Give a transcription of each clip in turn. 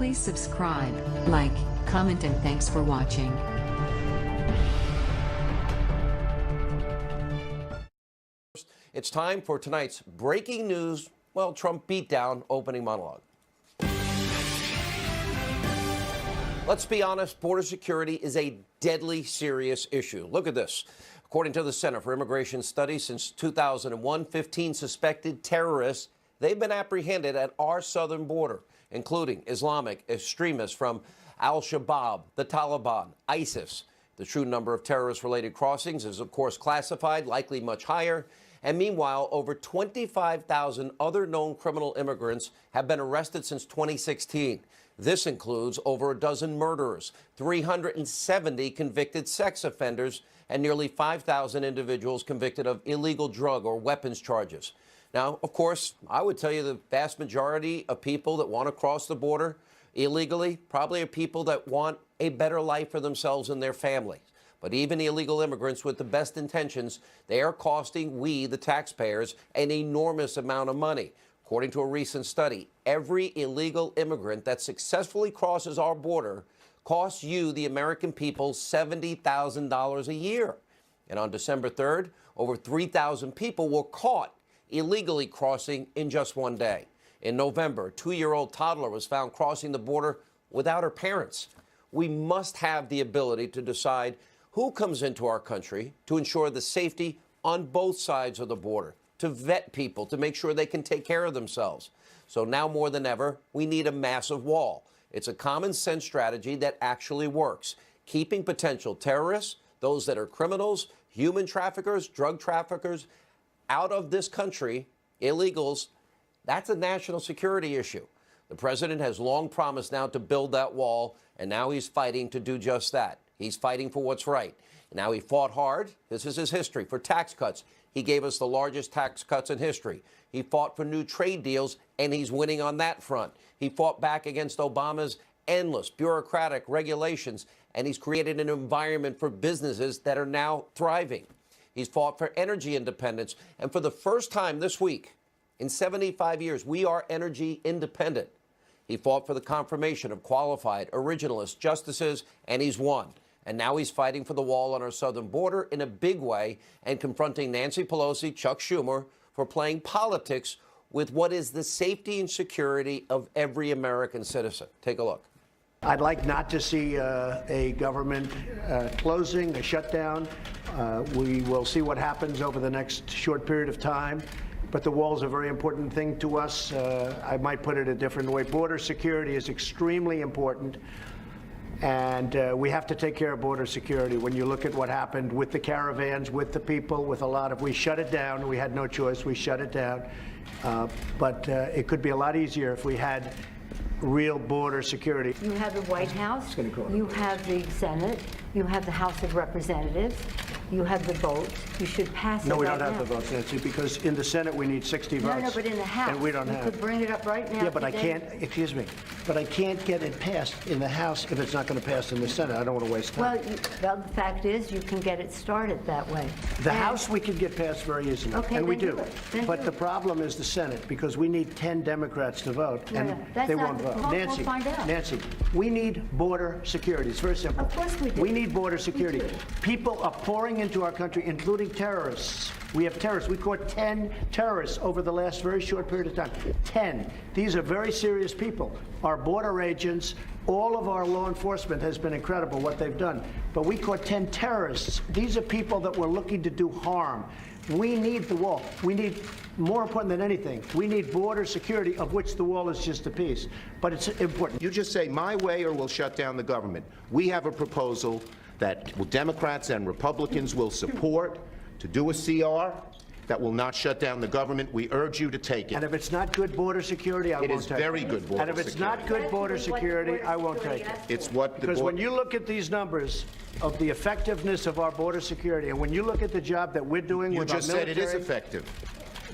Please subscribe, like, comment, and thanks for watching. It's time for tonight's breaking news, well, Trump beatdown opening monologue. Let's be honest, border security is a deadly serious issue. Look at this. According to the Center for Immigration Studies, since 2001, 15 suspected terrorists, they've been apprehended at our southern border, including Islamic extremists from Al-Shabaab, the Taliban, ISIS. The true number of terrorist-related crossings is, of course, classified, likely much higher. And meanwhile, over 25,000 other known criminal immigrants have been arrested since 2016. This includes over a dozen murderers, 370 convicted sex offenders, and nearly 5,000 individuals convicted of illegal drug or weapons charges. Now, of course, I would tell you the vast majority of people that want to cross the border illegally probably are people that want a better life for themselves and their families. But even illegal immigrants with the best intentions, they are costing we, the taxpayers, an enormous amount of money. According to a recent study, every illegal immigrant that successfully crosses our border costs you, the American people, $70,000 a year. And on December 3rd, over 3,000 people were caught illegally crossing in just one day. In November, a 2-year-old toddler was found crossing the border without her parents. We must have the ability to decide who comes into our country to ensure the safety on both sides of the border, to vet people, to make sure they can take care of themselves. So now more than ever, we need a massive wall. It's a common sense strategy that actually works, keeping potential terrorists, those that are criminals, human traffickers, drug traffickers, out of this country, illegals. That's a national security issue. The president has long promised now to build that wall, and now he's fighting to do just that. He's fighting for what's right. Now, he fought hard. This is his history for tax cuts. He gave us the largest tax cuts in history. He fought for new trade deals, and he's winning on that front. He fought back against Obama's endless bureaucratic regulations, and he's created an environment for businesses that are now thriving. He's fought for energy independence, and for the first time this week, in 75 years, we are energy independent. He fought for the confirmation of qualified originalist justices, and he's won. And now he's fighting for the wall on our southern border in a big way and confronting Nancy Pelosi, Chuck Schumer, for playing politics with what is the safety and security of every American citizen. Take a look. I'd like not to see a government closing, a shutdown. We will see what happens over the next short period of time. But the wall is a very important thing to us. I might put it a different way. Border security is extremely important. And we have to take care of border security. When you look at what happened with the caravans, with the people, with a lot of, we shut it down. We had no choice. We shut it down. But it could be a lot easier if we had real border security. You have the White House, you have the Senate, you have the House of Representatives, you have the vote. You should pass it right now. No, we don't have the votes, Nancy, because in the Senate we need 60 votes. No, but in the House, and we don't have. You could bring it up right now. Yeah, but I can't, excuse me, but I can't get it passed in the House if it's not going to pass in the Senate. I don't want to waste time. Well, the fact is you can get it started that way. The House we can get passed very easily, okay, and we do. But the problem is the Senate, because we need 10 Democrats to vote, and they won't vote. Nancy, we'll find out. Nancy, we need border security. It's very simple. Of course we do. We need border security. People are pouring into our country, including terrorists. We have terrorists. We caught 10 terrorists over the last very short period of time. 10. These are very serious people. Our border agents, all of our law enforcement has been incredible what they've done. But we caught 10 terrorists. These are people that were looking to do harm. We need the wall. We need, more important than anything, we need border security, of which the wall is just a piece. But it's important. You just say my way or we'll shut down the government. We have a proposal that Democrats and Republicans will support to do a CR that will not shut down the government. We urge you to take it. And if it's not good border security, I won't take it. It is very good border security. And if it's not good border security, I won't take it. It's what the Because when you look at these numbers of the effectiveness of our border security, and when you look at the job that we're doing with our military... You just said it is effective.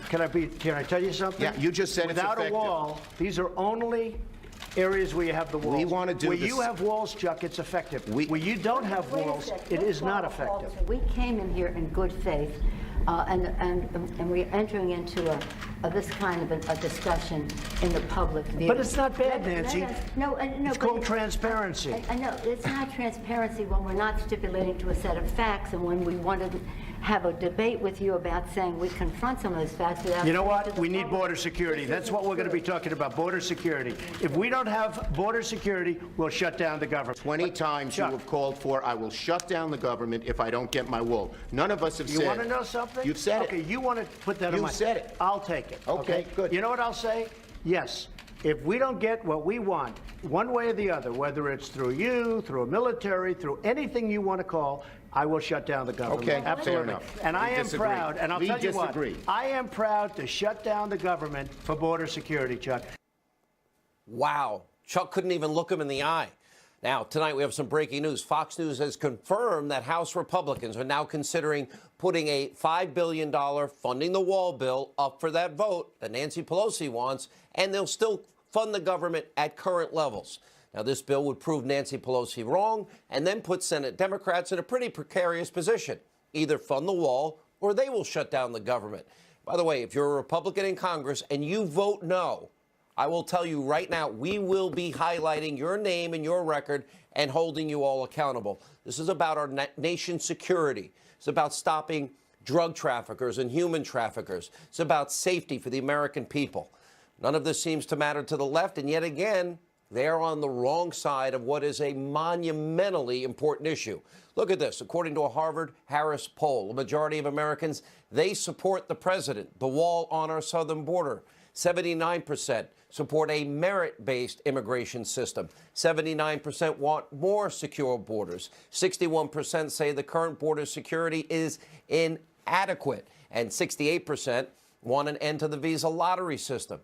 Can I tell you something? Yeah, you just said Without it's effective. Without a wall, these are only areas where you have the walls. We want to do where this. you have walls, Chuck, it's effective. Where you don't have walls, it is not effective. We came in here in good faith. and we're entering into this kind of a discussion in the public view. But it's not bad, Nancy. No, it's called transparency. I know it's not transparency when we're not stipulating to a set of facts, and when we want to have a debate with you about saying we confront some of those facts without. You know what? We need border security. That's what we're going to be talking about, border security. If we don't have border security, we'll shut down the government. 20 times Chuck. you have called for, I will shut down the government if I don't get my wall. None of us have said. You want to know something? You've said okay, it. you want to put that on my... You've said it. I'll take it. Okay, good. You know what I'll say? Yes. If we don't get what we want, one way or the other, whether it's through you, through a military, through anything you want to call, I will shut down the government. Okay, absolutely. fair enough. And I We am disagree. proud, and I'll We tell you what, disagree. I am proud to shut down the government for border security, Chuck. Wow. Chuck couldn't even look him in the eye. Now, tonight we have some breaking news. Fox News has confirmed that House Republicans are now considering putting a $5 billion funding the wall bill up for that vote that Nancy Pelosi wants, and they'll still fund the government at current levels. Now, this bill would prove Nancy Pelosi wrong and then put Senate Democrats in a pretty precarious position. Either fund the wall or they will shut down the government. By the way, if you're a Republican in Congress and you vote no, I will tell you right now, we will be highlighting your name and your record and holding you all accountable. This is about our nation's security. It's about stopping drug traffickers and human traffickers. It's about safety for the American people. None of this seems to matter to the left, and yet again, they are on the wrong side of what is a monumentally important issue. Look at this. According to a Harvard-Harris poll, a majority of Americans, they support the president, the wall on our southern border. 79% support a merit-based immigration system. 79% want more secure borders. 61% say the current border security is inadequate. And 68% want an end to the visa lottery system.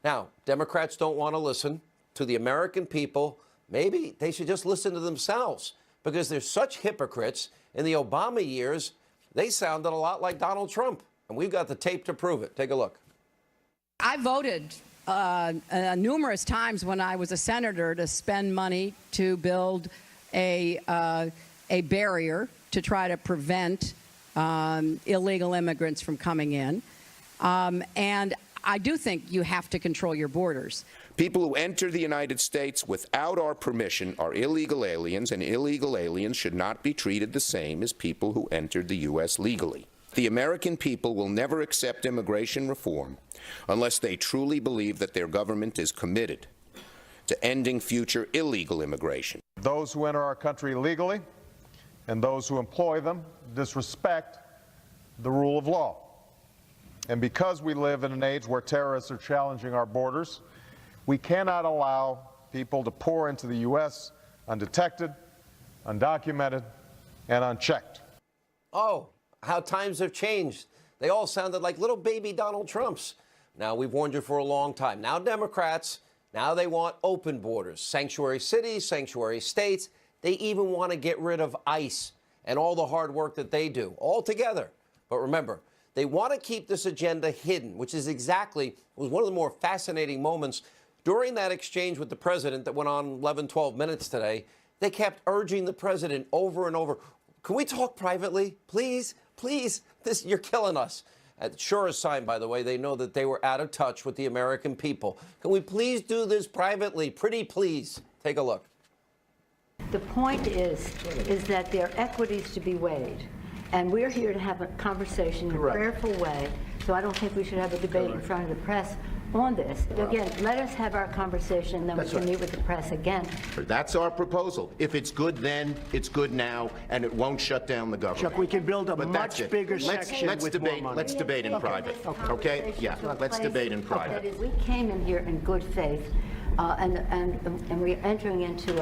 Now, Democrats don't want to listen to the American people. Maybe they should just listen to themselves, because they're such hypocrites. In the Obama years, they sounded a lot like Donald Trump, and we've got the tape to prove it. Take a look. I voted numerous times when I was a senator to spend money to build a barrier to try to prevent illegal immigrants from coming in. And I do think you have to control your borders. People who enter the United States without our permission are illegal aliens, and illegal aliens should not be treated the same as people who entered the U.S. legally. The American people will never accept immigration reform unless they truly believe that their government is committed to ending future illegal immigration. Those who enter our country legally and those who employ them disrespect the rule of law. And because we live in an age where terrorists are challenging our borders, we cannot allow people to pour into the U.S. undetected, undocumented, and unchecked. Oh, how times have changed. They all sounded like little baby Donald Trumps. Now, we've warned you for a long time. Now, Democrats, now they want open borders, sanctuary cities, sanctuary states. They even want to get rid of ICE and all the hard work that they do all together. But remember, they want to keep this agenda hidden, which is exactly, was one of the more fascinating moments during that exchange with the president that went on 11, 12 minutes today. They kept urging the president over and over, can we talk privately? Please, please, you're killing us. Sure is sign, by the way, they know that they were out of touch with the American people. Can we please do this privately? Pretty please. Take a look. The point is that there are equities to be weighed. And we're here to have a conversation in a prayerful way. So I don't think we should have a debate in front of the press on this. Again, let us have our conversation, then we can meet with the press again. That's our proposal. If it's good then, it's good now, and it won't shut down the government. Chuck, we can build a But that's much it. Let's section with debate, more money. Let's Let's debate in private. Okay? Yeah, let's debate in private. That is, we came in here in good faith, and we're entering into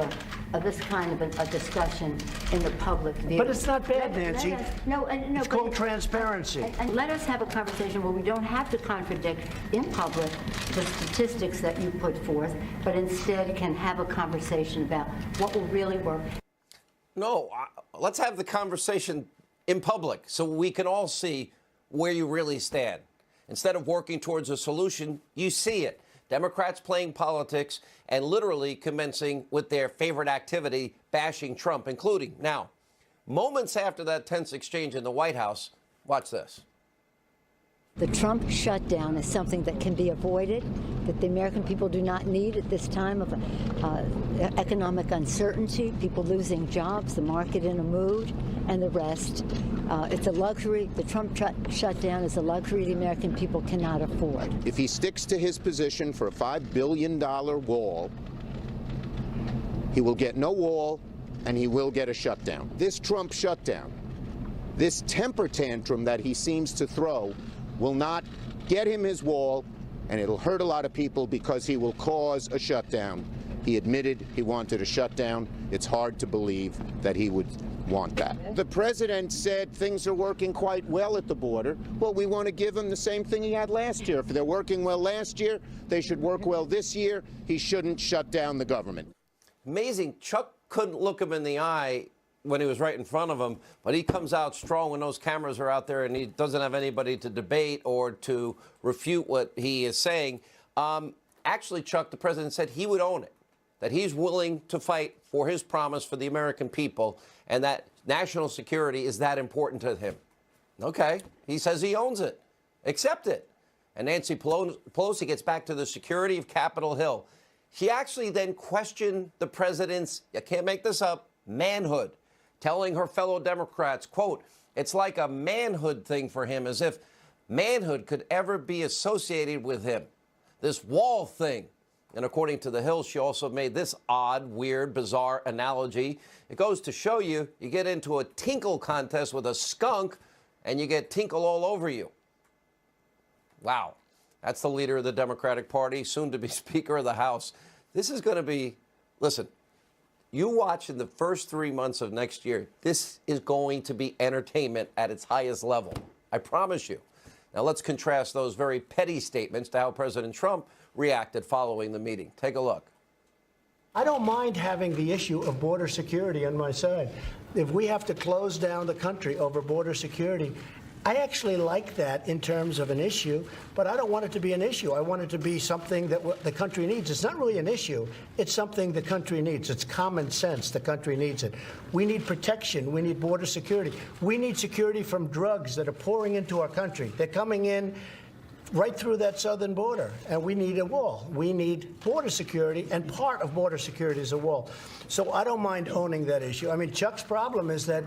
this kind of a discussion in the public view. But it's not bad, Nancy. No, it's called transparency. And let us have a conversation where we don't have to contradict in public the statistics that you put forth, but instead can have a conversation about what will really work. No, let's have the conversation in public so we can all see where you really stand. Instead of working towards a solution, you see it. Democrats playing politics and literally commencing with their favorite activity, bashing Trump, including now, moments after that tense exchange in the White House. Watch this. The Trump shutdown is something that can be avoided, that the American people do not need at this time of economic uncertainty, people losing jobs, the market in a mood, and the rest. It's a luxury. The Trump shutdown is a luxury the American people cannot afford. If he sticks to his position for a $5 billion wall, he will get no wall and he will get a shutdown. This Trump shutdown, this temper tantrum that he seems to throw, will not get him his wall, and it'll hurt a lot of people because he will cause a shutdown. He admitted he wanted a shutdown. It's hard to believe that he would want that. The president said things are working quite well at the border. Well, we want to give him the same thing he had last year. If they're working well last year, they should work well this year. He shouldn't shut down the government. Amazing. Chuck couldn't look him in the eye when he was right in front of him, but he comes out strong when those cameras are out there and he doesn't have anybody to debate or to refute what he is saying. Actually, Chuck, the president said he would own it, that he's willing to fight for his promise for the American people, and that national security is that important to him. Okay, he says he owns it. Accept it. And Nancy Pelosi gets back to the security of Capitol Hill. She actually then questioned the president's, you can't make this up, manhood, telling her fellow Democrats, quote, it's like a manhood thing for him, as if manhood could ever be associated with him. This wall thing. And according to the Hill, she also made this odd, weird, bizarre analogy. It goes to show you, you get into a tinkle contest with a skunk and you get tinkle all over you. Wow. That's the leader of the Democratic Party, soon to be Speaker of the House. This is going to be, listen, you watch in the first 3 months of next year, this is going to be entertainment at its highest level. I promise you. Now let's contrast those very petty statements to how President Trump reacted following the meeting. Take a look. I don't mind having the issue of border security on my side. If we have to close down the country over border security, I actually like that in terms of an issue, but I don't want it to be an issue. I want it to be something that the country needs. It's not really an issue. It's something the country needs. It's common sense. The country needs it. We need protection. We need border security. We need security from drugs that are pouring into our country. They're coming in right through that southern border, and we need a wall. We need border security, and part of border security is a wall. So I don't mind owning that issue. I mean, Chuck's problem is that,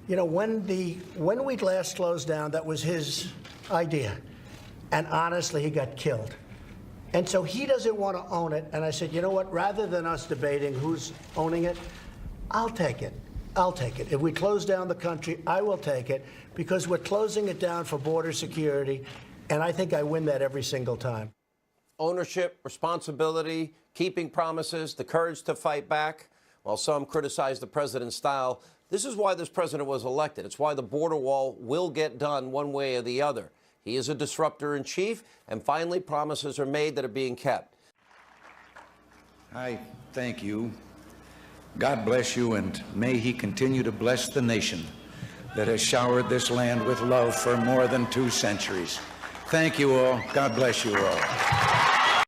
you know, when we last closed down, that was his idea. And honestly, he got killed. And so he doesn't want to own it. And I said, you know what, rather than us debating who's owning it, I'll take it. I'll take it. If we close down the country, I will take it, because we're closing it down for border security. And I think I win that every single time. Ownership, responsibility, keeping promises, the courage to fight back. While some criticize the president's style, this is why this president was elected. It's why the border wall will get done one way or the other. He is a disruptor in chief, and finally promises are made that are being kept. I thank you. God bless you, and may he continue to bless the nation that has showered this land with love for more than 2 centuries. Thank you all. God bless you all.